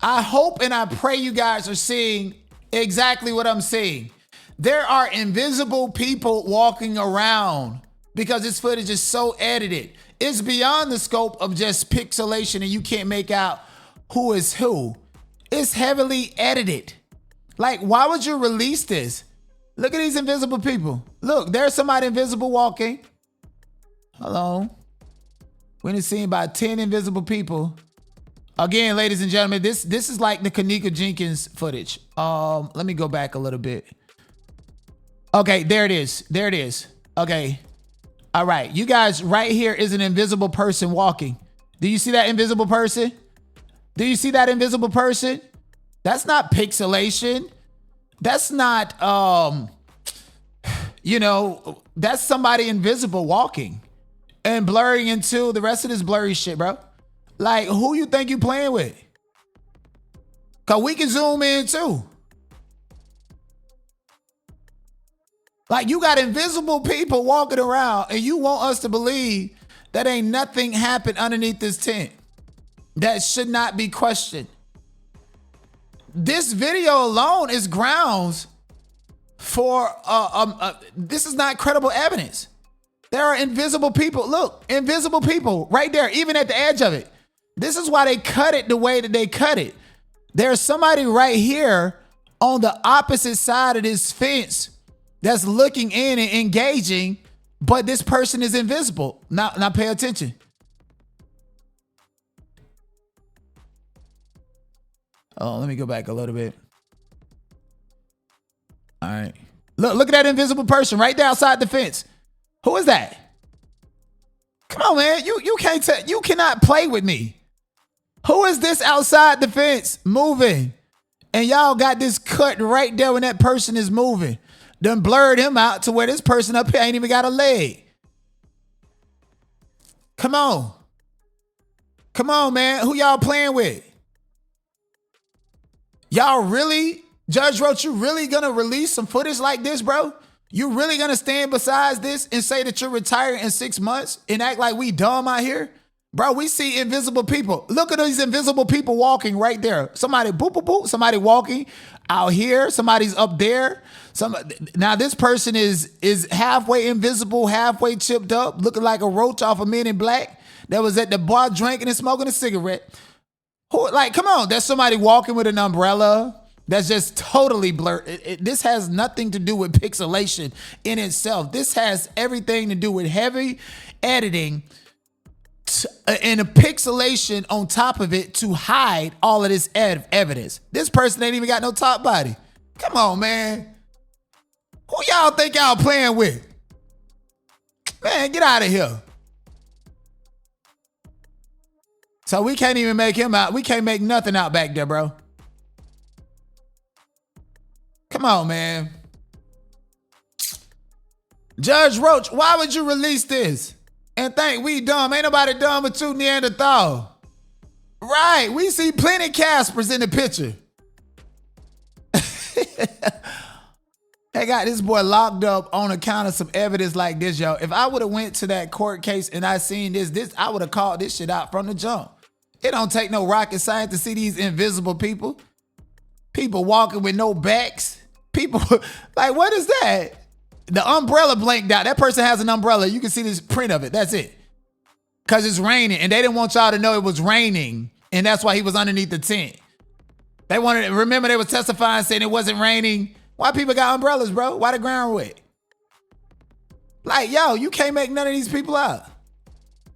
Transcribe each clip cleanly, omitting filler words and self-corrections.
I hope and I pray you guys are seeing exactly what I'm seeing. There are invisible people walking around because this footage is so edited. It's beyond the scope of just pixelation and you can't make out who is who. It's heavily edited. Like, why would you release this? Look at these invisible people. Look, there's somebody invisible walking. Hello. We done seen about 10 invisible people. Again, ladies and gentlemen, this is like the Kanika Jenkins footage. Let me go back a little bit. Okay, there it is. There it is. Okay. All right. You guys, right here is an invisible person walking. Do you see that invisible person? Do you see that invisible person? That's not pixelation. That's not, that's somebody invisible walking and blurring into the rest of this blurry shit, bro. Like, who you think you playing with? Cause we can zoom in too. Like, you got invisible people walking around and you want us to believe that ain't nothing happened underneath this tent. That should not be questioned. This video alone is grounds for, this is not credible evidence. There are invisible people. Look, invisible people right there, even at the edge of it. This is why they cut it the way that they cut it. There's somebody right here on the opposite side of this fence that's looking in and engaging, but this person is invisible. Now pay attention. Oh, let me go back a little bit. All right. Look at that invisible person right there outside the fence. Who is that? Come on, man. You cannot play with me. Who is this outside the fence moving? And y'all got this cut right there when that person is moving. Done blurred him out to where this person up here ain't even got a leg. Come on. Come on, man. Who y'all playing with? Y'all really, Judge Roach, you really gonna release some footage like this, bro? You really gonna stand beside this and say that you're retiring in 6 months and act like we dumb out here? Bro, we see invisible people. Look at these invisible people walking right there. Somebody boop, boop, boop. Somebody walking out here. Somebody's up there. Now this person is halfway invisible, halfway chipped up, looking like a roach off of Men in Black that was at the bar drinking and smoking a cigarette. Who, like, come on. There's somebody walking with an umbrella. That's just totally blurred. This has nothing to do with pixelation in itself. This has everything to do with heavy editing and a pixelation on top of it to hide all of this evidence. This person ain't even got no top body. Come on, man. Who y'all think y'all playing with? Man, get out of here. So we can't even make him out. We can't make nothing out back there, bro. Come on, man. Judge Roach, why would you release this? And think we dumb. Ain't nobody dumb but you, Neanderthal. Right. We see plenty Caspers in the picture. They got this boy locked up on account of some evidence like this, yo. If I would have went to that court case and I seen this, I would have called this shit out from the jump. It don't take no rocket science to see these invisible people. People walking with no backs. People, like, what is that? The umbrella blanked out. That person has an umbrella. You can see this print of it. That's it. Because it's raining. And they didn't want y'all to know it was raining. And that's why he was underneath the tent. They wanted, remember they was testifying saying it wasn't raining. Why people got umbrellas, bro? Why the ground wet? Like, yo, you can't make none of these people out.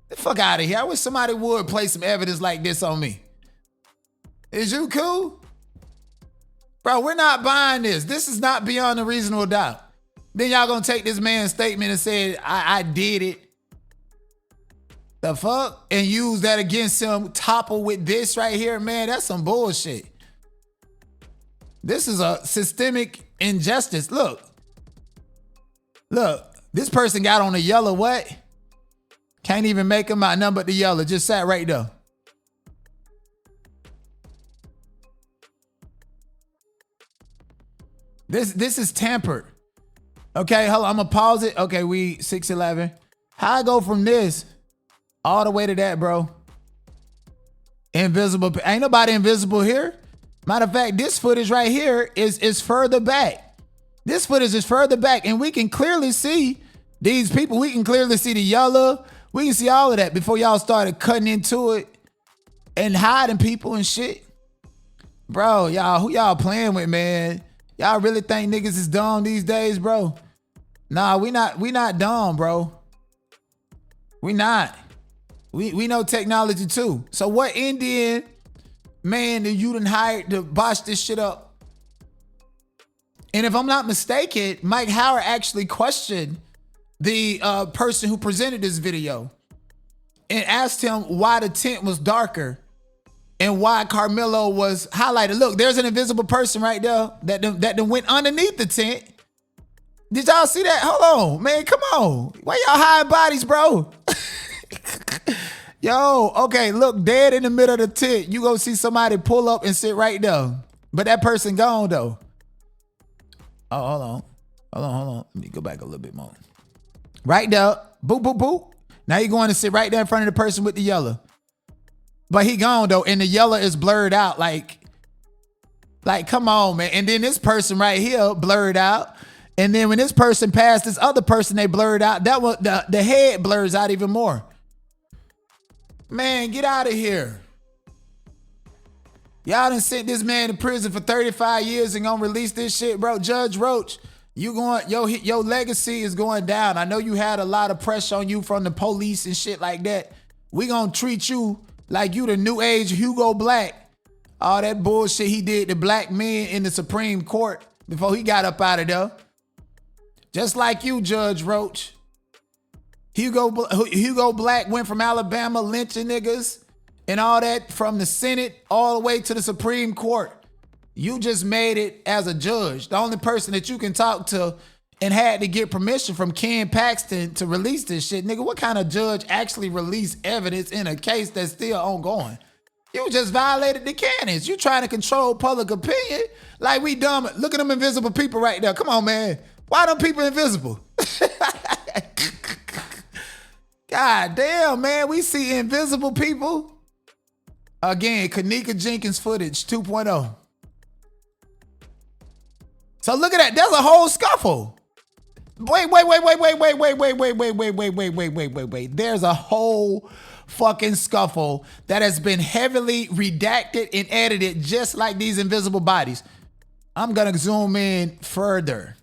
The fuck out of here. I wish somebody would play some evidence like this on me. Is you cool? Bro, we're not buying this. This is not beyond a reasonable doubt. Then y'all gonna take this man's statement and say, I did it. The fuck? And use that against him, topple with this right here, man. That's some bullshit. This is a systemic injustice. Look, this person got on the yellow what? Can't even make him out nothing but the yellow. Just sat right there. This is tampered. Okay, hold on. I'm gonna pause it. Okay, we 611. How I go from this all the way to that, bro? Invisible. Ain't nobody invisible here. Matter of fact, this footage right here is further back. This footage is further back, and we can clearly see these people. We can clearly see the yellow. We can see all of that before y'all started cutting into it and hiding people and shit. Bro, y'all, who y'all playing with, man? Y'all really think niggas is dumb these days, bro? Nah, we not dumb, bro. We not. We know technology too. So what Indian man that you done hired to botch this shit up? And if I'm not mistaken, Mike Howard actually questioned the person who presented this video and asked him why the tent was darker and why Karmelo was highlighted. Look, there's an invisible person right there that went underneath the tent. Did y'all see that? Hold on, man, come on. Why y'all hiding bodies, bro? Yo, okay, look, dead in the middle of the tent. You gonna see somebody pull up and sit right there. But that person gone, though. Oh, hold on. Let me go back a little bit more. Right there. Boop, boop, boop. Now you're going to sit right there in front of the person with the yellow. But he gone, though, and the yellow is blurred out. Like, come on, man. And then this person right here blurred out. And then when this person passed this other person, they blurred out. That one, the head blurs out even more. Man, get out of here. Y'all done sent this man to prison for 35 years and gonna release this shit, bro. Judge Roach, your legacy is going down. I know you had a lot of pressure on you from the police and shit like that. We gonna treat you like you the new age Hugo Black. All that bullshit he did to black men in the Supreme Court before he got up out of there. Just like you, Judge Roach. Hugo Black went from Alabama lynching niggas and all that from the Senate all the way to the Supreme Court. You just made it as a judge. The only person that you can talk to and had to get permission from Ken Paxton to release this shit. Nigga, what kind of judge actually released evidence in a case that's still ongoing? You just violated the canons. You trying to control public opinion like we dumb. Look at them invisible people right there. Come on, man. Why them people invisible? God damn, man. We see invisible people. Again, Kanika Jenkins footage 2.0. So look at that. There's a whole scuffle. Wait. There's a whole fucking scuffle that has been heavily redacted and edited just like these invisible bodies. I'm gonna zoom in further.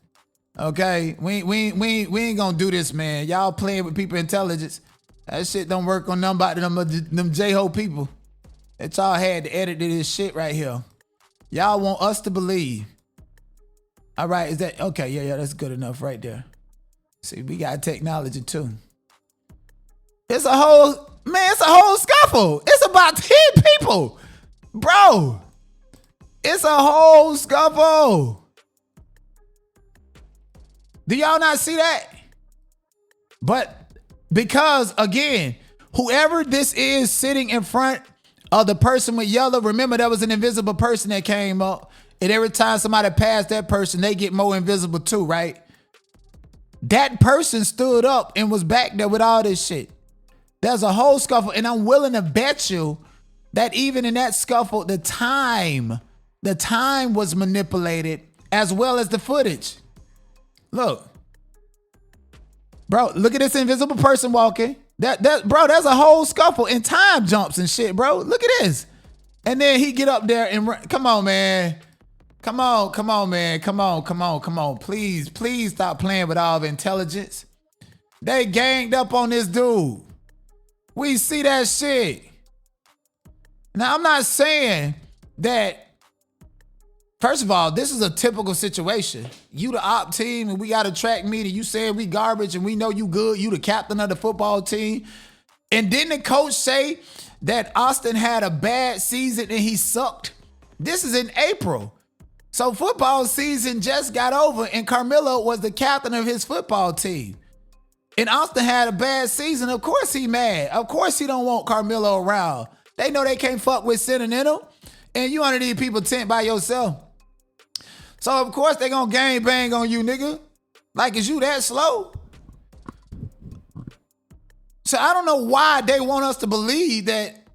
Okay, we ain't gonna do this, man. Y'all playing with people intelligence. That shit don't work on nobody, them J-Ho people. That y'all had to edit this shit right here. Y'all want us to believe. All right, is that okay? Yeah, that's good enough right there. See, we got technology too. It's a whole scuffle. It's about 10 people, bro. It's a whole scuffle. Do y'all not see that? But because, again, whoever this is sitting in front of the person with yellow, remember there was an invisible person that came up, and every time somebody passed that person, they get more invisible too, right? That person stood up and was back there with all this shit. There's a whole scuffle, and I'm willing to bet you that even in that scuffle, the time was manipulated as well as the footage. Look, bro, look at this invisible person walking. Bro, there's a whole scuffle and time jumps and shit, bro. Look at this. And then he get up there and run. Come on, man. Come on, man. Come on. Please stop playing with all the intelligence. They ganged up on this dude. We see that shit. Now, I'm not saying that. First of all, this is a typical situation. You the op team and we got a track meet and you said we garbage and we know you good. You the captain of the football team. And didn't the coach say that Austin had a bad season and he sucked? This is in April. So football season just got over and Karmelo was the captain of his football team. And Austin had a bad season. Of course he mad. Of course he don't want Karmelo around. They know they can't fuck with Sentimental. And you under these people tent by yourself. So, of course, they gonna gang bang on you, nigga. Like, is you that slow? So, I don't know why they want us to believe that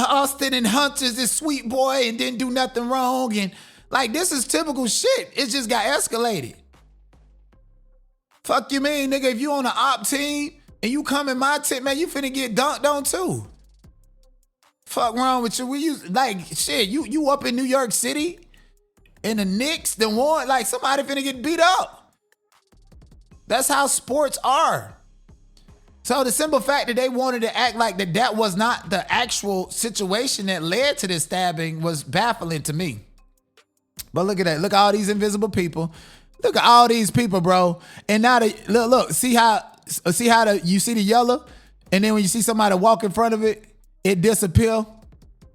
Austin and Hunter's this sweet boy and didn't do nothing wrong. And like, this is typical shit. It just got escalated. Fuck you mean, nigga, if you on the op team and you come in my team, man, you finna get dunked on too. Fuck wrong with you? You up in New York City and the Knicks then won, like somebody finna get beat up. That's how sports are. So the simple fact that they wanted to act like that was not the actual situation that led to this stabbing was baffling to me. But look at that. Look at all these invisible people. Look at all these people, bro. And now look, see how you see the yellow, and then when you see somebody walk in front of it, it disappear.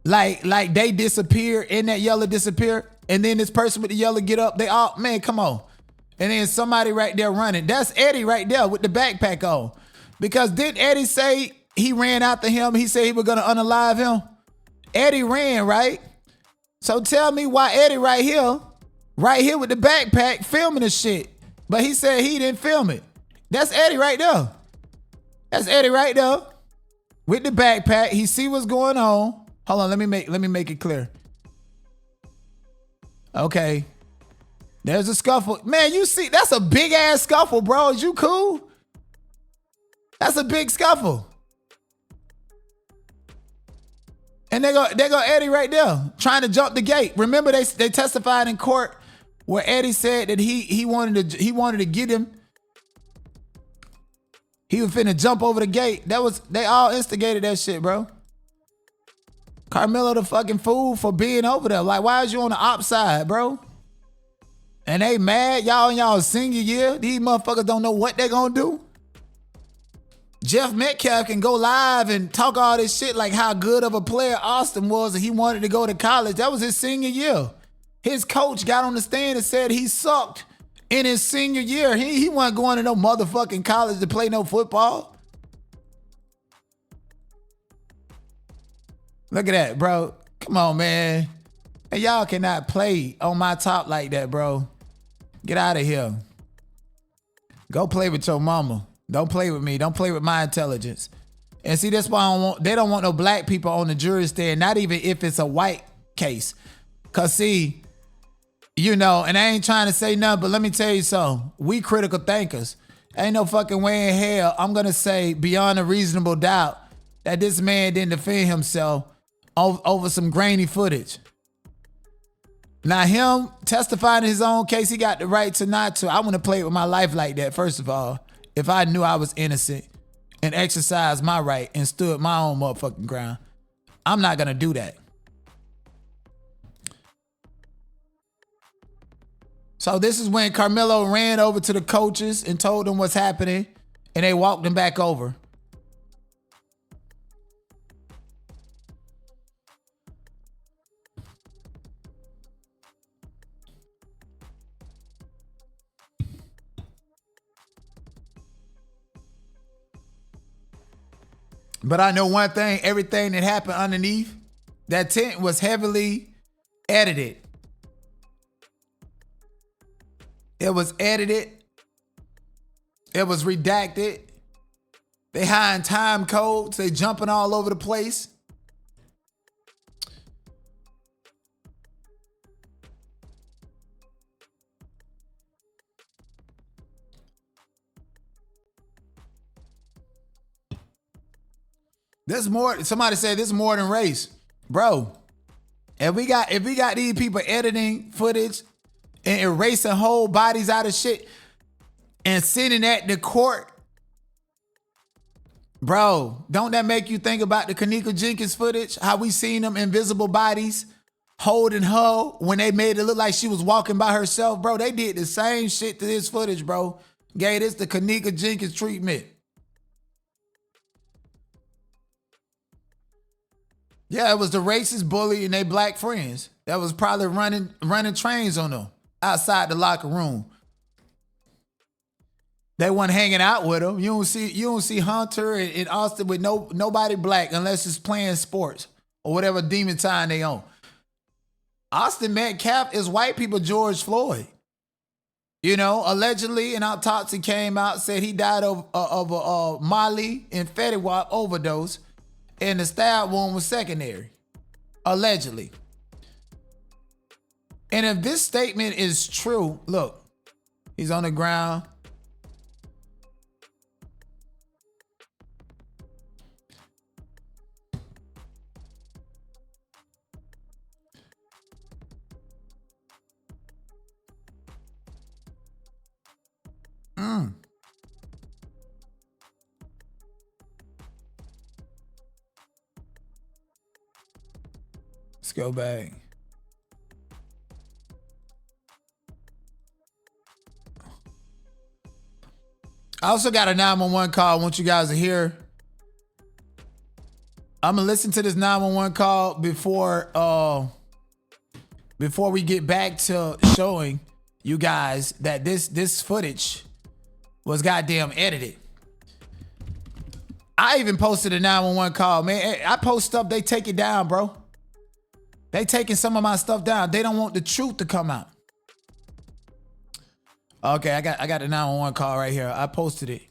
Like they disappear and that yellow disappear. And then this person with the yellow get up. They all, man, come on. And then somebody right there running. That's Eddie right there with the backpack on. Because didn't Eddie say he ran after him? He said he was gonna unalive him. Eddie ran, right? So tell me why Eddie right here with the backpack filming the shit. But he said he didn't film it. That's Eddie right there. That's Eddie right there with the backpack. He see what's going on. Hold on, let me make it clear. Okay. There's a scuffle. Man, you see, that's a big ass scuffle, bro. Is you cool? That's a big scuffle. And they go Eddie right there trying to jump the gate. Remember they testified in court where Eddie said that he wanted to get him. He was finna jump over the gate. They all instigated that shit, bro. Karmelo the fucking fool for being over there. Like, why is you on the op side, bro? And they mad, y'all in y'all senior year. These motherfuckers don't know what they gonna do. Jeff Metcalf can go live and talk all this shit like how good of a player Austin was and he wanted to go to college. That was his senior year. His coach got on the stand and said he sucked in his senior year. He wasn't going to no motherfucking college to play no football. Look at that, bro. Come on, man. And y'all cannot play on my top like that, bro. Get out of here. Go play with your mama. Don't play with me. Don't play with my intelligence. And see, that's why they don't want no black people on the jury stand, not even if it's a white case. Cause see, you know, and I ain't trying to say nothing, but let me tell you something. We critical thinkers. Ain't no fucking way in hell I'm gonna say beyond a reasonable doubt that this man didn't defend himself over some grainy footage. Now him testifying in his own case, he got the right to not to. I wouldn't play with my life like that, first of all. If I knew I was innocent and exercised my right and stood my own motherfucking ground, I'm not gonna do that. So this is when Karmelo ran over to the coaches and told them what's happening, and they walked him back over. But I know one thing, everything that happened underneath that tent was heavily edited. It was edited. It was redacted. They hiding time codes. They jumping all over the place. This more, somebody said this is more than race. Bro, if we got these people editing footage and erasing whole bodies out of shit and sending that to court, bro, don't that make you think about the Kanika Jenkins footage? How we seen them invisible bodies holding her when they made it look like she was walking by herself, bro. They did the same shit to this footage, bro. Gave this the Kanika Jenkins treatment. Yeah, it was the racist bully and they black friends that was probably running trains on them outside the locker room. They weren't hanging out with them. You don't see Hunter and Austin with nobody black unless it's playing sports or whatever demon time they on. Austin Metcalf is white people George Floyd. You know, allegedly an autopsy came out, said he died of a Molly and Fetty Wap overdose. and the stab wound was secondary, allegedly. And if this statement is true, look, he's on the ground. Let's go back. I also got a 911 call. I want you guys to hear. I'm gonna listen to this 911 call before we get back to showing you guys that this footage was goddamn edited. I even posted a 911 call, man. I post stuff, they take it down, bro. They taking some of my stuff down. They don't want the truth to come out. Okay, I got the 911 call right here. I posted it.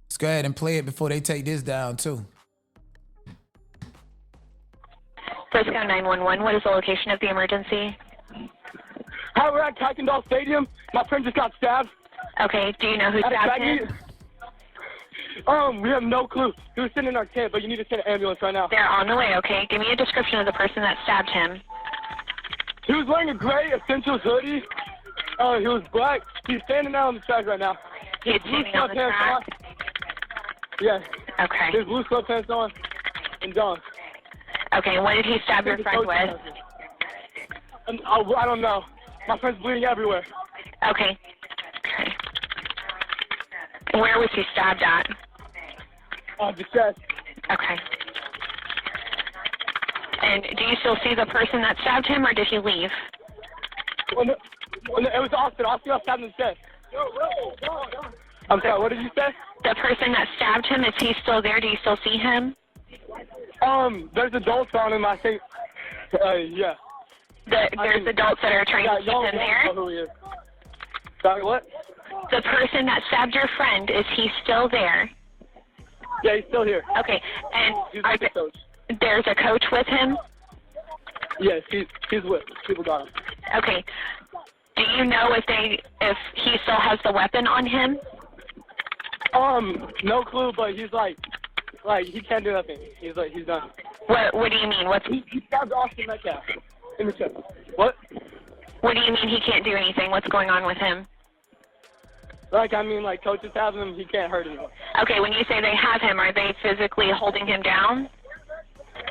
Let's go ahead and play it before they take this down too. Frisco 911, what is the location of the emergency? Hi, we're at Kuykendall Stadium. My friend just got stabbed. Okay, do you know who stabbed him? We have no clue. He was sitting in our tent, but you need to send an ambulance right now. They're on the way, okay? Give me a description of the person that stabbed him. He was wearing a gray Essentials hoodie. He was black. He's standing out on the track right now. He's standing on the track? Yeah. Okay. There's blue sweatpants on and John. Okay, what did he stab your friend with? I don't know. My friend's bleeding everywhere. Okay. Where was he stabbed at? The chest. Okay. And do you still see the person that stabbed him, or did he leave? It was Austin. Austin got stabbed in the chest. I'm sorry, what did you say? The person that stabbed him, is he still there? Do you still see him? There's adults on him, I think. Yeah. There's adults that are trying to keep him there? Know who he is. Sorry, what? The person that stabbed your friend, is he still there? Yeah, he's still here. Okay, and He's with the coach. There's a coach with him? Yes, he's with. People got him. Okay. Do you know if he still has the weapon on him? No clue, but he's like he can't do nothing. He's done. What do you mean? He stabbed Austin Metcalf in the chest. What? What do you mean he can't do anything? What's going on with him? Coaches have him, he can't hurt anyone. Okay, when you say they have him, are they physically holding him down?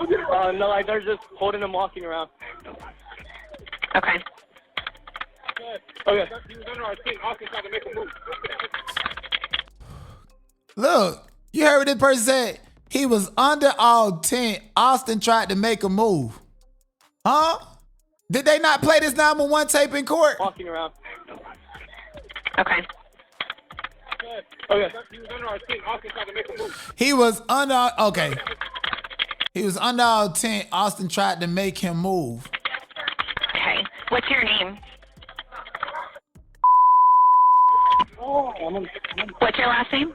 No, they're just holding him, walking around. Okay. Okay. Look, you heard what this person said? He was under our tent. Austin tried to make a move. Huh? Did they not play this 911 tape in court? Walking around. Okay. Okay. He was under, okay. He was under our tent. Austin tried to make him move. Okay. What's your name? What's your last name?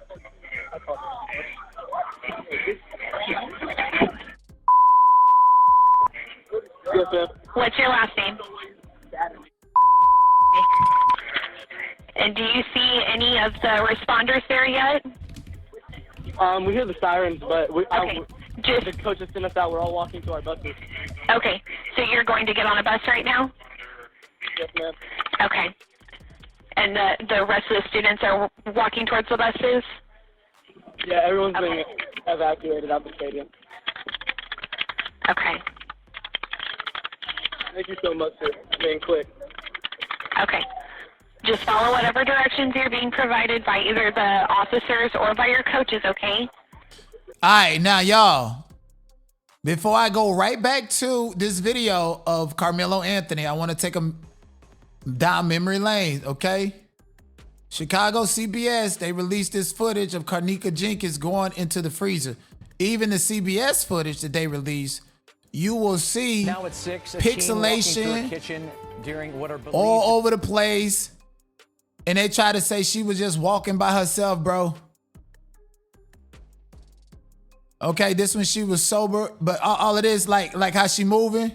Yes, ma'am. What's your last name? And do you see any of the responders there yet? We hear the sirens, but Okay. the coaches sent us out. We're all walking to our buses. Okay. So you're going to get on a bus right now? Yes, ma'am. Okay. And the rest of the students are walking towards the buses? Yeah, everyone's being evacuated out the stadium. Okay. Thank you so much for being quick. Okay. Just follow whatever directions you're being provided by either the officers or by your coaches, okay? All right, now y'all, before I go right back to this video of Karmelo Anthony, I want to take them down memory lane, okay? Chicago CBS, they released this footage of Karnika Jenkins going into the freezer. Even the CBS footage that they released, you will see now at 6, pixelation kitchen during what are all over the place. And they try to say she was just walking by herself, bro. Okay, this when she was sober, but all of this, like how she moving,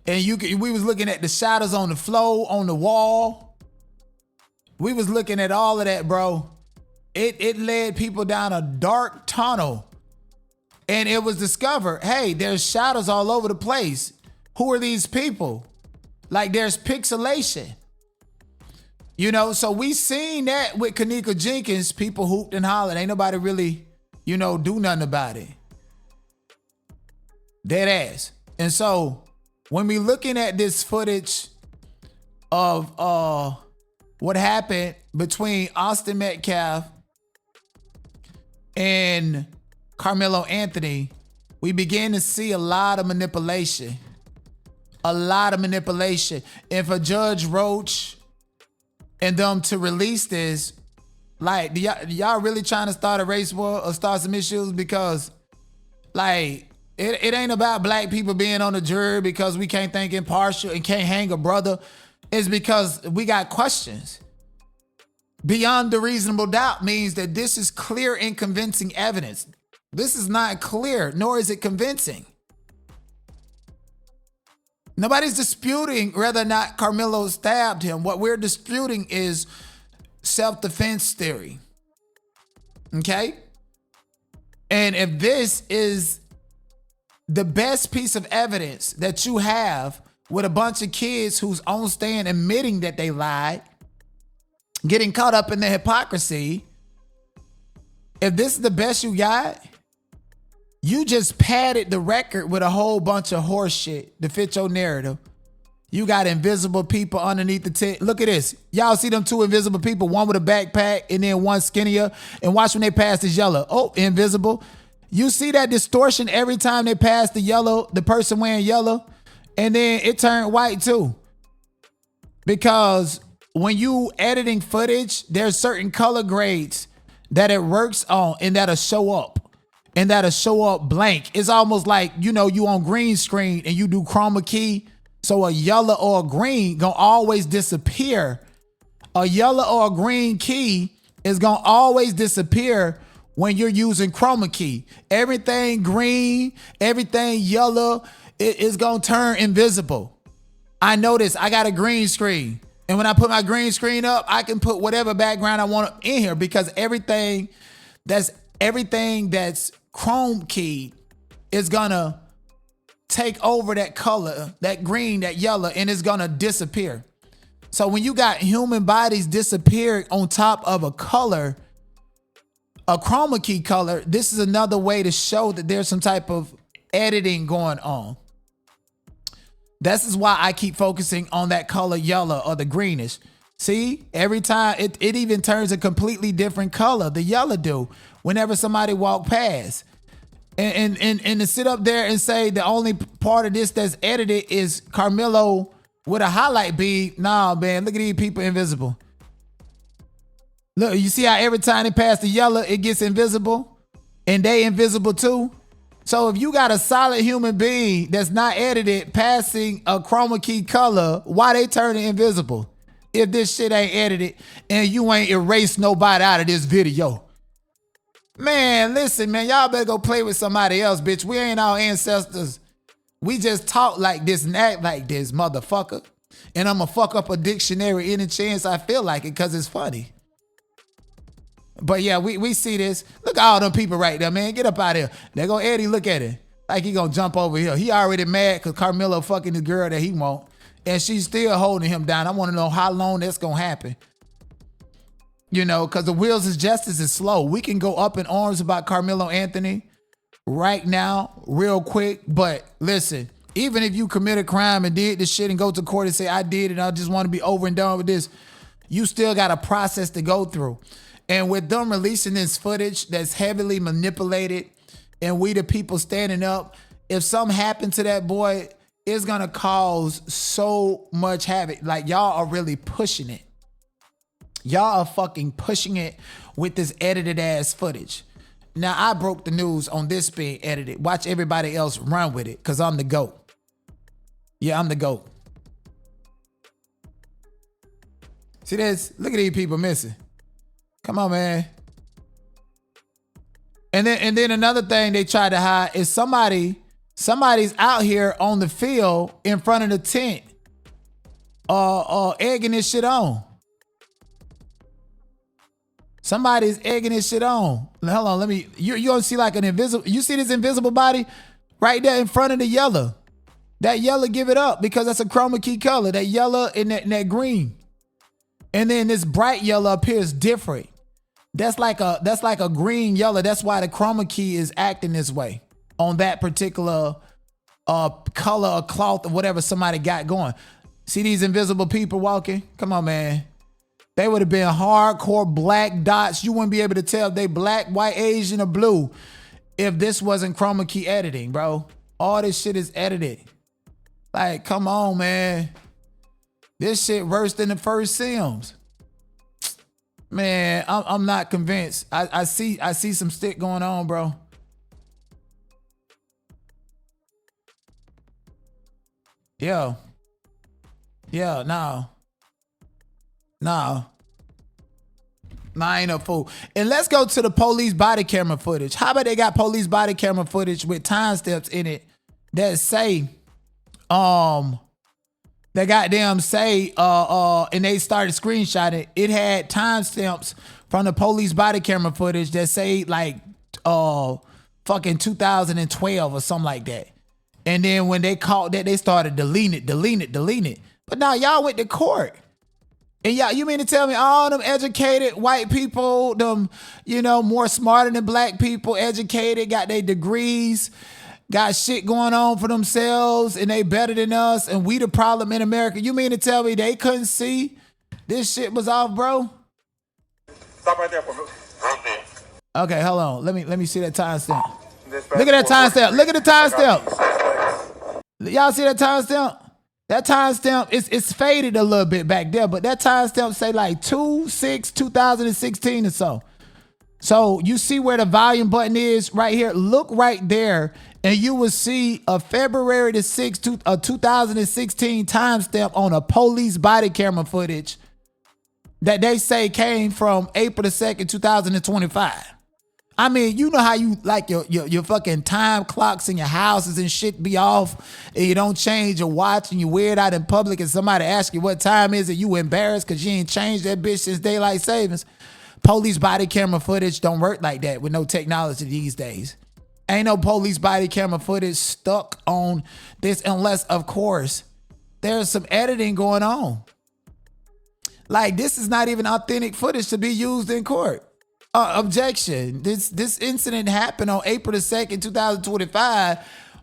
and we was looking at the shadows on the floor, on the wall. We was looking at all of that, bro. It led people down a dark tunnel, and it was discovered, hey, there's shadows all over the place. Who are these people? Like, there's pixelation. You know, so we seen that with Kanika Jenkins. People hooped and hollered. Ain't nobody really, you know, do nothing about it. Dead ass. And so when we looking at this footage of what happened between Austin Metcalf and Karmelo Anthony, we begin to see a lot of manipulation. A lot of manipulation. And for Judge Roach and them to release this, like, y'all really trying to start a race war or start some issues? Because, like, it ain't about black people being on the jury because we can't think impartial and can't hang a brother. It's because we got questions. Beyond the reasonable doubt means that this is clear and convincing evidence. This is not clear, nor is it convincing. Nobody's disputing whether or not Karmelo stabbed him. What we're disputing is self-defense theory. Okay? And if this is the best piece of evidence that you have with a bunch of kids who's on stand admitting that they lied, getting caught up in the hypocrisy, if this is the best you got, you just padded the record with a whole bunch of horse shit to fit your narrative. You got invisible people underneath the tent. Look at this. Y'all see them two invisible people, one with a backpack and then one skinnier. And watch when they pass this yellow. Oh, invisible. You see that distortion every time they pass the yellow, the person wearing yellow, and then it turned white too. Because when you editing footage, there's certain color grades that it works on and that'll show up. And that'll show up blank. It's almost like, you know, you on green screen and you do chroma key. So a yellow or a green gonna always disappear. A yellow or a green key is gonna always disappear when you're using chroma key. Everything green, everything yellow, it is gonna turn invisible. I notice I got a green screen. And when I put my green screen up, I can put whatever background I want in here because everything that's chrome key is gonna take over that color, that green, that yellow, and it's gonna disappear. So when you got human bodies disappearing on top of a color, a chroma key color, this is another way to show that there's some type of editing going on. This is why I keep focusing on that color yellow or the greenish. See, every time it even turns a completely different color, the yellow do, whenever somebody walk past. And to sit up there and say the only part of this that's edited is Karmelo with a highlight bead. Nah, man, look at these people invisible. Look, you see how every time they pass the yellow, it gets invisible? And they invisible too? So if you got a solid human being that's not edited passing a chroma key color, why they turning invisible? If this shit ain't edited and you ain't erased nobody out of this video. Man, listen, man, y'all better go play with somebody else, bitch. We ain't our ancestors. We just talk like this and act like this, motherfucker. And I'm gonna fuck up a dictionary any chance I feel like it because it's funny. But yeah, we see this. Look at all them people right there, man. Get up out of here. There go Eddie, look at it. Like he gonna jump over here. He already mad because Karmelo fucking the girl that he want. And she's still holding him down. I want to know how long that's gonna happen. You know, because the wheels of justice is slow. We can go up in arms about Karmelo Anthony right now, real quick. But listen, even if you commit a crime and did this shit and go to court and say, I did it, I just want to be over and done with this, you still got a process to go through. And with them releasing this footage that's heavily manipulated and we the people standing up, if something happened to that boy, it's going to cause so much havoc. Like, y'all are really pushing it. Y'all are fucking pushing it with this edited ass footage. Now, I broke the news on this being edited. Watch everybody else run with it because I'm the GOAT. Yeah, I'm the GOAT. See this? Look at these people missing. Come on, man. And then another thing they tried to hide is somebody's out here on the field in front of the tent, egging this shit on. Somebody's egging this shit on. Hold on, you gonna see like an invisible, you see this invisible body right there in front of the yellow. That yellow give it up because that's a chroma key color. That yellow and that green. And then this bright yellow up here is different. That's like a green yellow. That's why the chroma key is acting this way on that particular color or cloth or whatever somebody got going. See these invisible people walking? Come on, man. They would have been hardcore black dots. You wouldn't be able to tell if they black, white, Asian, or blue if this wasn't chroma key editing, bro. All this shit is edited. Like, come on, man. This shit worse than the first Sims. Man, I'm not convinced. I see some stick going on, bro. Yeah, no, I ain't no fool. And let's go to the police body camera footage. How about they got police body camera footage with timestamps in it that say, they goddamn say, and they started screenshotting. It had timestamps from the police body camera footage that say like, fucking 2012 or something like that. And then when they caught that, they started deleting it. But now y'all went to court. And y'all, you mean to tell me all them educated white people, them, more smarter than black people, educated, got their degrees, got shit going on for themselves, and they better than us, and we the problem in America. You mean to tell me they couldn't see this shit was off, bro? Stop right there for me. Okay, hold on. Let me see that timestamp. Look at that timestamp. Look at the timestamp. Y'all see that timestamp? That timestamp it's faded a little bit back there, but that timestamp say like 2/6/2016 or so. So you see where the volume button is right here. Look right there, and you will see a February the 6th, 2016 timestamp on a police body camera footage that they say came from April the 2nd, 2025. I mean, you know how you like your fucking time clocks in your houses and shit be off, and you don't change your watch, and you wear it out in public, and somebody asks you what time is it, you embarrassed because you ain't changed that bitch since daylight savings. Police body camera footage don't work like that with no technology these days. Ain't no police body camera footage stuck on this unless, of course, there's some editing going on. Like, this is not even authentic footage to be used in court. Objection. This incident happened on April the 2nd, 2025.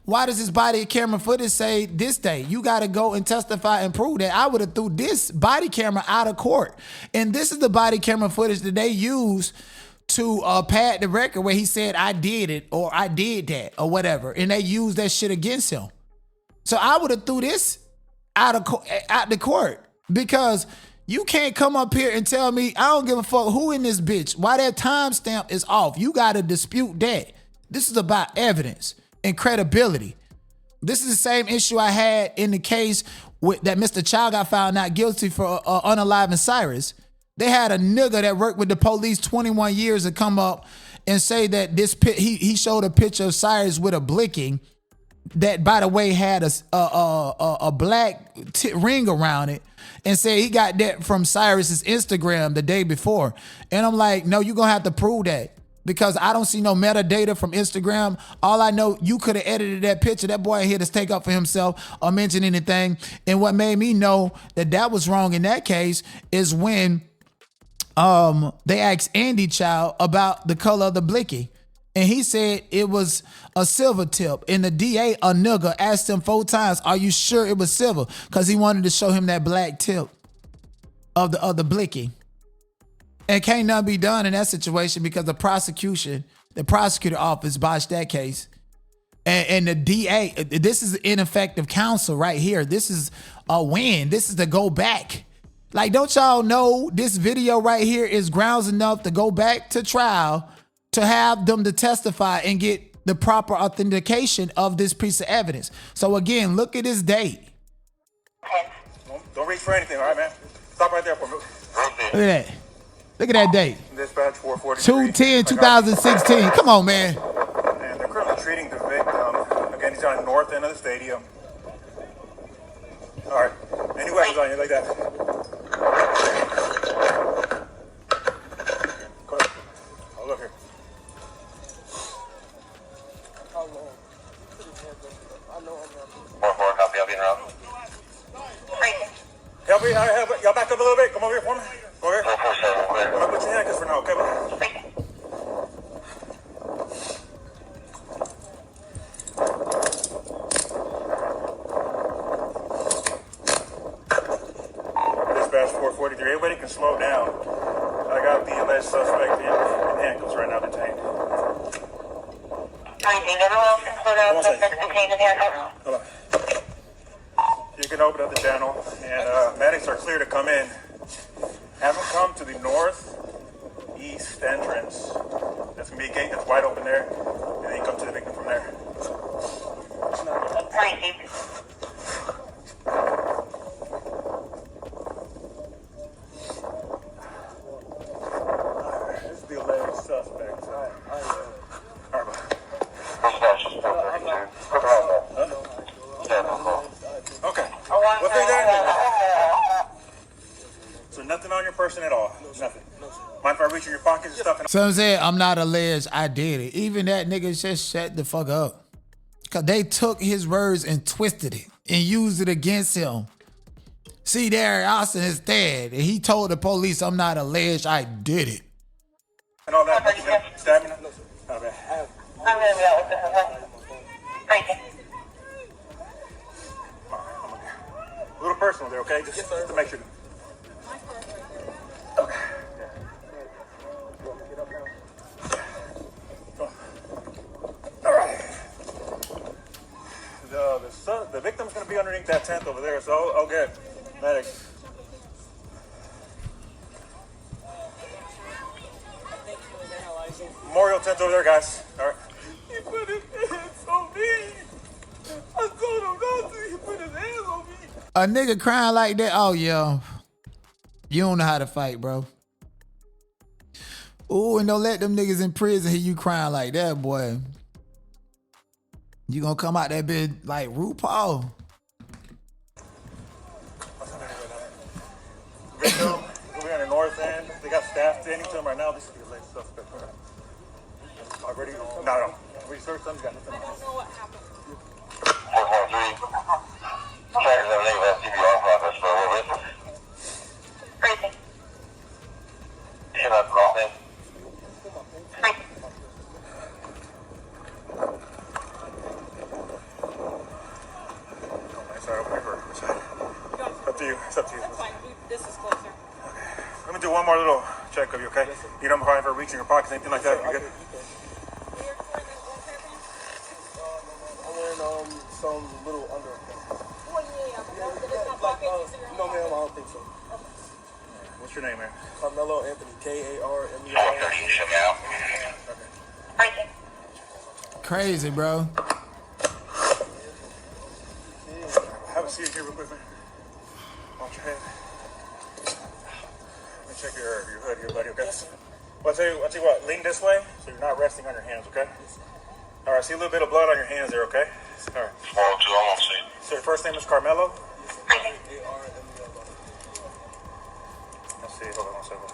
Why does this body camera footage say this day? You got to go and testify and prove that. I would have threw this body camera out of court. And this is the body camera footage that they use to pad the record where he said, I did it, or I did that, or whatever. And they used that shit against him. So I would have threw this out the court, because you can't come up here and tell me, I don't give a fuck who in this bitch, why that timestamp is off. You got to dispute that. This is about evidence and credibility. This is the same issue I had in the case with that Mr. Child got found not guilty for unaliving Cyrus. They had a nigga that worked with the police 21 years to come up and say that he showed a picture of Cyrus with a blicking that, by the way, had a black ring around it, and said he got that from Cyrus's Instagram the day before. And I'm like, no, you're gonna have to prove that, because I don't see no metadata from Instagram. All I know, you could have edited that picture. That boy ain't here to take up for himself or mention anything. And what made me know that was wrong in that case is when they asked Andy Child about the color of the blicky. And he said it was a silver tip. And the DA, a nigga, asked him 4 times, are you sure it was silver? Because he wanted to show him that black tip of the blicky. And can't nothing be done in that situation because the prosecutor office botched that case. And the DA, this is ineffective counsel right here. This is a win. This is to go back. Like, don't y'all know this video right here is grounds enough to go back to trial, to have them to testify and get the proper authentication of this piece of evidence. So again, look at this date. Don't reach for anything, all right, man? Stop right there for me. Look at that. Look at that date. Dispatch 443. 2/10/2016. Come on, man. And they're currently treating the victim. Again, he's on the north end of the stadium. All right. Any weapons on you like that? Go ahead. Oh, look here. Copy, I'll be in route. Help me. Y'all back up a little bit. Come over here for me. Go over here. 447, clear. I'm gonna put your handcuffs for now, okay, bud? Dispatch 443. Everybody can slow down. I got the alleged suspect in handcuffs right now detained. Everyone else can slow down. Suspect detained in handcuffs. Hold on. You can open up the channel, and medics are clear to come in. Have them come to the northeast entrance. That's gonna be a gate that's wide open there, and then you come to the victim from there. This is the alleged suspect. All right. Okay. What's there? So nothing on your person at all? Nothing? Mind if I reach in your pockets and stuff? So I'm saying, I'm not alleged, I did it. Even that nigga just shut the fuck up. Because they took his words and twisted it and used it against him. See there, Austin is dead. And he told the police, I'm not alleged, I did it. And all that. Stabbing? Not bad. A little personal there, okay? Just to make sure. Okay. All right. The victim's going to be underneath that tent over there, so I'll get medic. Memorial tent over there, guys. All right. He put his hands on me. I told him not to. He put his hands on me. A nigga crying like that, oh yeah. You don't know how to fight, bro. Ooh, and don't let them niggas in prison hear you crying like that, boy. You gonna come out that bitch like RuPaul. Victim, we're on the north end. They got staff standing to him right now. This is the alleged suspect. Already? No. We searched them. Got nothing. I don't know what happened. 443. Check the name of CBR process for a little bit. Crazy. You're not coughing. Sorry, I'll wait for it. Up to you. It's up to you. That's fine. This is closer. Okay. Let me do one more little check of you, okay? You don't mind for reaching your pockets, anything like that? You good? I'm wearing some little under. Well, No, ma'am, I don't think so. What's your name, man? Karmelo Anthony, Karmelo. 430, check out. Okay. Crazy, bro. Have a seat here real quick, man. Watch your head. Let me check your hood here, buddy, okay? Well, I'll tell you what, lean this way so you're not resting on your hands, okay? All right, see a little bit of blood on your hands there, okay? All right. 402, I'm on scene. So your first name is Karmelo? Let's see, hold on one second.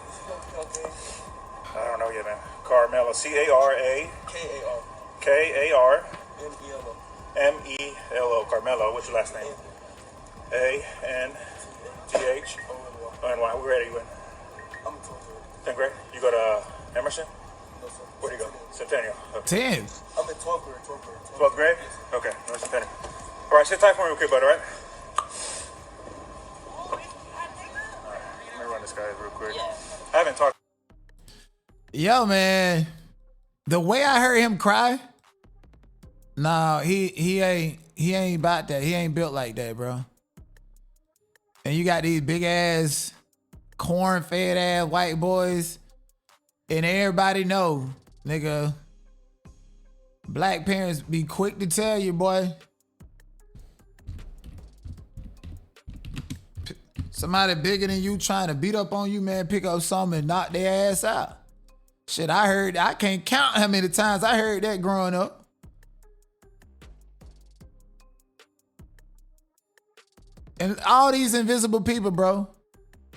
I don't know yet, man. Karmelo, C-A-R-A. K-A-R. K-A-R. M-E-L-O. M-E-L-O, Karmelo. What's your last name? A-N-T-H. O-N-Y. What grade are you in? I'm in 12th grade. 10th grade? You go to Emerson? No, sir. Where do you go? Centennial. Okay. 10. I'm in 12th grade. 12th grade? Okay, no Centennial. All right, sit tight for me real quick, bud, all right? Let me run this guy real quick. I haven't talked. Yo, man. The way I heard him cry, nah, he ain't about that. He ain't built like that, bro. And you got these big ass, corn-fed ass white boys, and everybody know, nigga, black parents be quick to tell you, boy. Somebody bigger than you trying to beat up on you, man, pick up something and knock their ass out. Shit, I can't count how many times I heard that growing up. And all these invisible people, bro.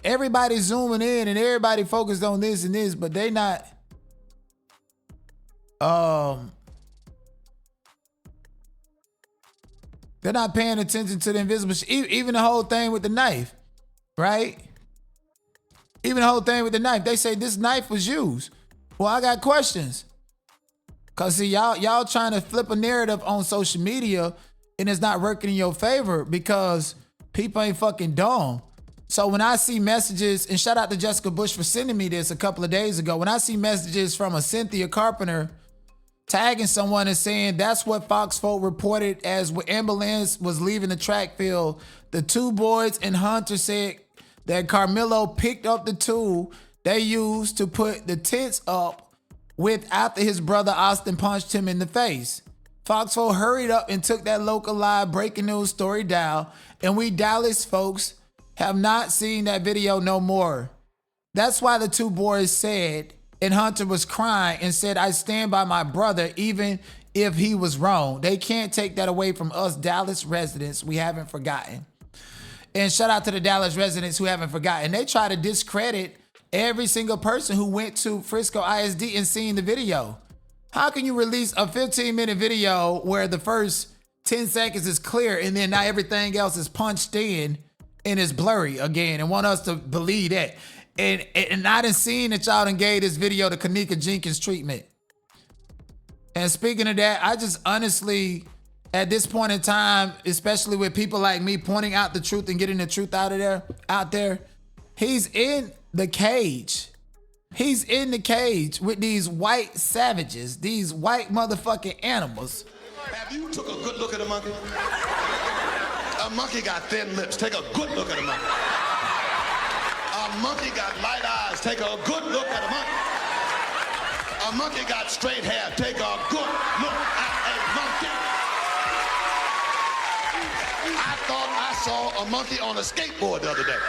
Everybody zooming in and everybody focused on this and this, but they not they're not paying attention to the invisible shit. Even the whole thing with the knife, right? Even the whole thing with the knife. They say this knife was used. Well, I got questions. Cause see, y'all trying to flip a narrative on social media and it's not working in your favor because people ain't fucking dumb. So when I see messages, and shout out to Jessica Bush for sending me this a couple of days ago. When I see messages from a Cynthia Carpenter tagging someone and saying that's what Fox 4 reported as when ambulance was leaving the track field. The two boys and Hunter said that Karmelo picked up the tool they used to put the tents up with after his brother Austin punched him in the face. Fox 4 hurried up and took that local live breaking news story down, and we Dallas folks have not seen that video no more. That's why the two boys said, and Hunter was crying and said, I stand by my brother even if he was wrong. They can't take that away from us Dallas residents. We haven't forgotten. And shout out to the Dallas residents who haven't forgotten. They try to discredit every single person who went to Frisco ISD and seen the video. How can you release a 15-minute video where the first 10 seconds is clear and then now everything else is punched in and it's blurry again and want us to believe that? And I done seen that y'all done gave this video to Kanika Jenkins treatment. And speaking of that, I just honestly, at this point in time, especially with people like me pointing out the truth and getting the truth out there, he's in the cage. He's in the cage with these white savages, these white motherfucking animals. Have you took a good look at a monkey? A monkey got thin lips. Take a good look at a monkey. A monkey got light eyes. Take a good look at a monkey. A monkey got straight hair. Take a good look at a monkey. I thought I saw a monkey on a skateboard the other day.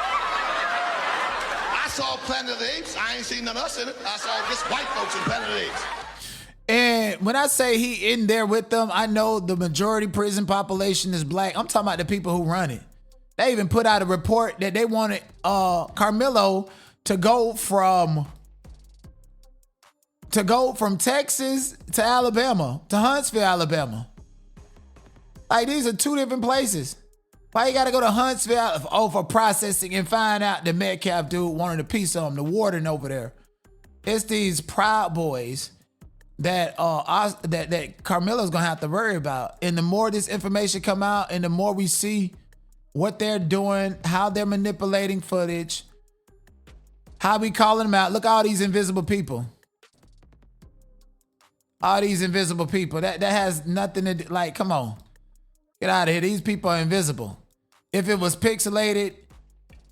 I saw Planet of the Apes. I ain't seen none of us in it. I saw just white folks in Planet of the Apes. And when I say he in there with them, I know the majority prison population is black. I'm talking about the people who run it. They even put out a report that they wanted Karmelo to go from Texas to Alabama, to Huntsville, Alabama. Like, these are two different places. Why you gotta go to Huntsville for processing and find out the Metcalf dude wanted a piece of him, the warden over there? It's these Proud Boys that Karmelo's gonna have to worry about. And the more this information come out and the more we see what they're doing, how they're manipulating footage, how we calling them out. Look at all these invisible people. All these invisible people. That has nothing to do, like, come on. Get out of here. These people are invisible. If it was pixelated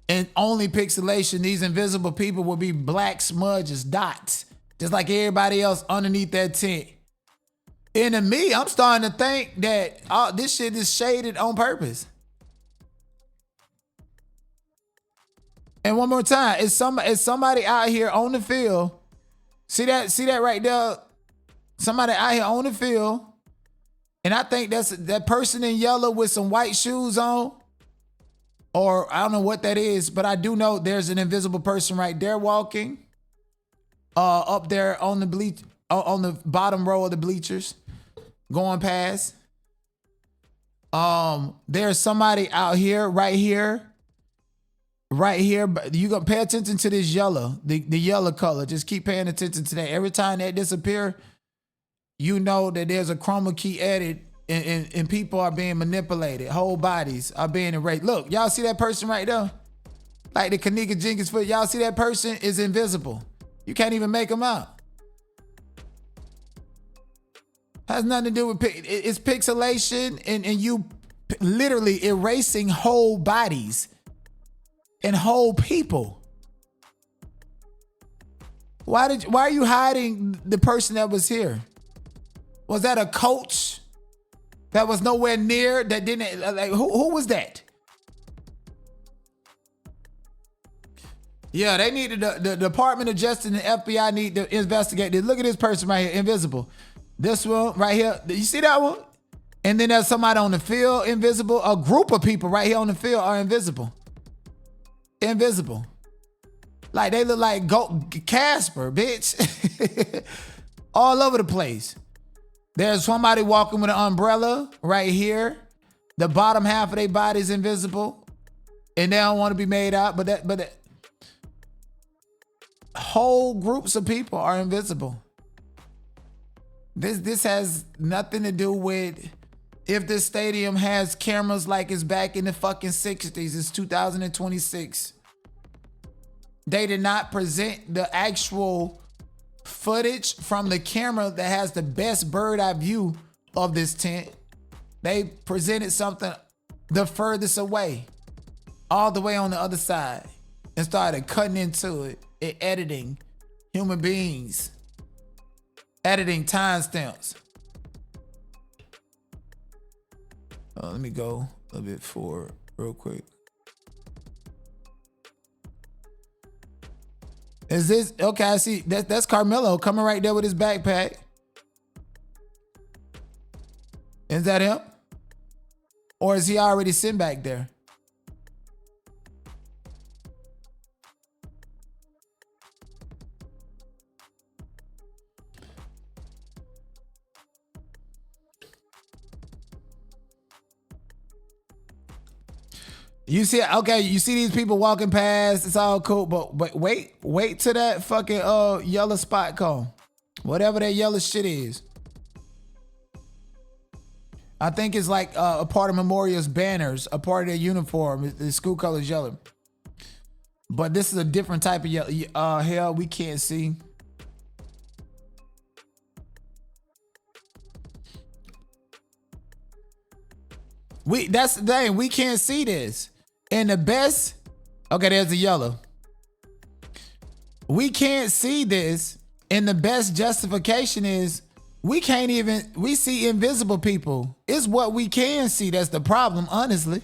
and only pixelation, these invisible people would be black smudges, dots, just like everybody else underneath that tent. And to me, I'm starting to think that this shit is shaded on purpose. And one more time, is somebody out here on the field? See that right there? Somebody out here on the field. And I think that's that person in yellow with some white shoes on. Or I don't know what that is, but I do know there's an invisible person right there walking. Up there on the bottom row of the bleachers, going past. There's somebody out here, right here. But you gonna pay attention to this yellow, the yellow color. Just keep paying attention to that. Every time that disappear, you know that there's a chroma key added and people are being manipulated. Whole bodies are being erased. Look, y'all see that person right there? Like the Kanika Jenkins foot. Y'all see that person is invisible. You can't even make them out. Has nothing to do with, it's pixelation and you literally erasing whole bodies and whole people. Why are you hiding the person that was here? Was that a coach that was nowhere near, that didn't, like, who was that? Yeah, they need the Department of Justice and the FBI need to investigate this. Look at this person right here, invisible. This one right here, you see that one? And then there's somebody on the field, invisible. A group of people right here on the field are invisible. Invisible. Like they look like Casper, bitch. All over the place. There's somebody walking with an umbrella right here. The bottom half of their body is invisible. And they don't want to be made out, but whole groups of people are invisible. This has nothing to do with if this stadium has cameras like it's back in the fucking 60s. It's 2026. They did not present the actual footage from the camera that has the best bird eye view of this tent. They presented something the furthest away, all the way on the other side, and started cutting into it and editing human beings, editing timestamps. Let me go a little bit forward real quick. Is this okay? I see that's Karmelo coming right there with his backpack. Is that him? Or is he already sitting back there? You see, okay, you see these people walking past, it's all cool, but wait till that fucking yellow spot come. Whatever that yellow shit is. I think it's like a part of Memorial's banners, a part of their uniform. The school color is yellow. But this is a different type of yellow. Hell, we can't see. That's the thing, we can't see this. And the best, okay, there's the yellow. We can't see this, and the best justification is we see invisible people. It's what we can see that's the problem, honestly.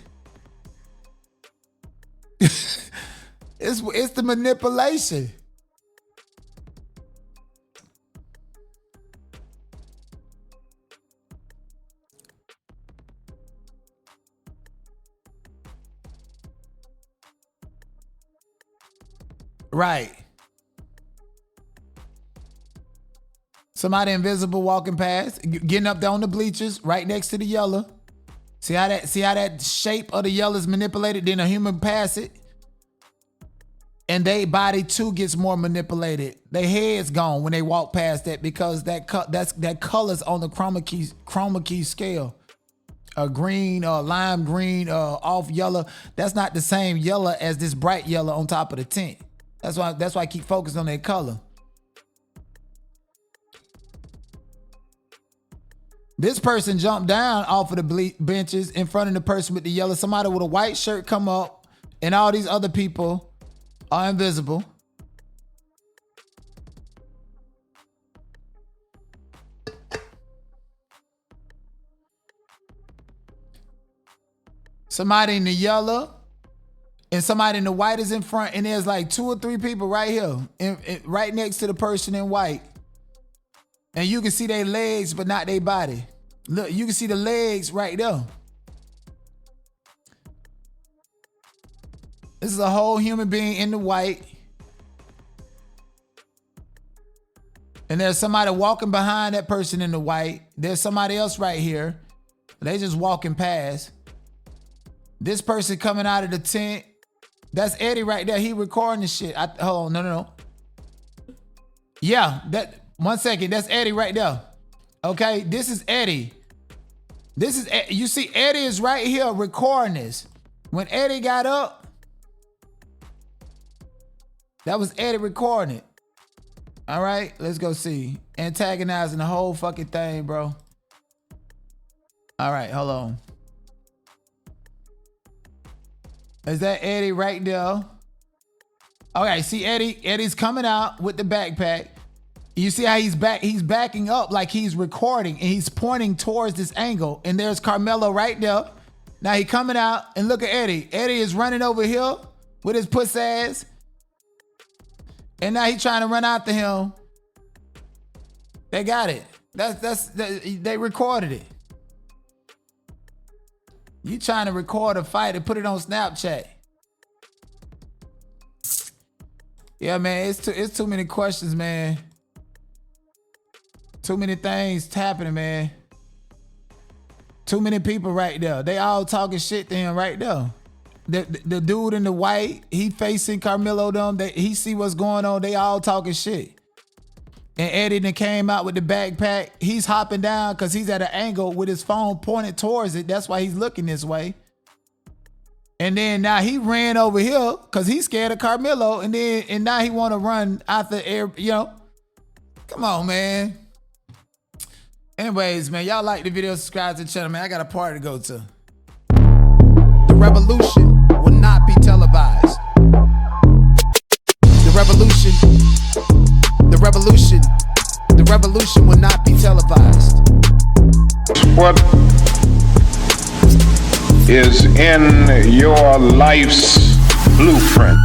It's the manipulation. Right. Somebody invisible walking past, getting up there on the bleachers, right next to the yellow. See how that shape of the yellow is manipulated? Then a human pass it, and their body too gets more manipulated. Their head's gone when they walk past that because that color's on the chroma key scale. A green, lime green, off yellow. That's not the same yellow as this bright yellow on top of the tent. That's why I keep focused on that color. This person jumped down off of the benches in front of the person with the yellow. Somebody with a white shirt come up, and all these other people are invisible. Somebody in the yellow and somebody in the white is in front, and there's like 2 or 3 people right here, right next to the person in white. And you can see their legs, but not their body. Look, you can see the legs right there. This is a whole human being in the white. And there's somebody walking behind that person in the white. There's somebody else right here. They just walking past. This person coming out of the tent. That's Eddie right there. He recording the shit. Hold on, no. Yeah, 1 second. That's Eddie right there. Okay, this is Eddie. You see Eddie is right here recording this. When Eddie got up, that was Eddie recording it. All right, let's go see. Antagonizing the whole fucking thing, bro. All right, hold on. Is that Eddie right there? Okay, see Eddie's coming out with the backpack. You see how he's backing up like he's recording, and he's pointing towards this angle, and there's Karmelo right there. Now he coming out, and look at Eddie. Eddie is running over here with his puss ass. And now he trying to run after him. They got it. They recorded it. You trying to record a fight and put it on Snapchat. Yeah, man, it's too many questions, man. Too many things happening, man. Too many people right there. They all talking shit to him right there. The dude in the white, he facing Karmelo them. He see what's going on. They all talking shit. And Eddie then came out with the backpack. He's hopping down because he's at an angle with his phone pointed towards it. That's why he's looking this way. And then now he ran over here because he's scared of Karmelo. And now he want to run after air, you know. Come on, man. Anyways, man, y'all like the video, subscribe to the channel, man. I got a party to go to. The revolution will not be televised. The revolution will not be televised. What is in your life's blueprint?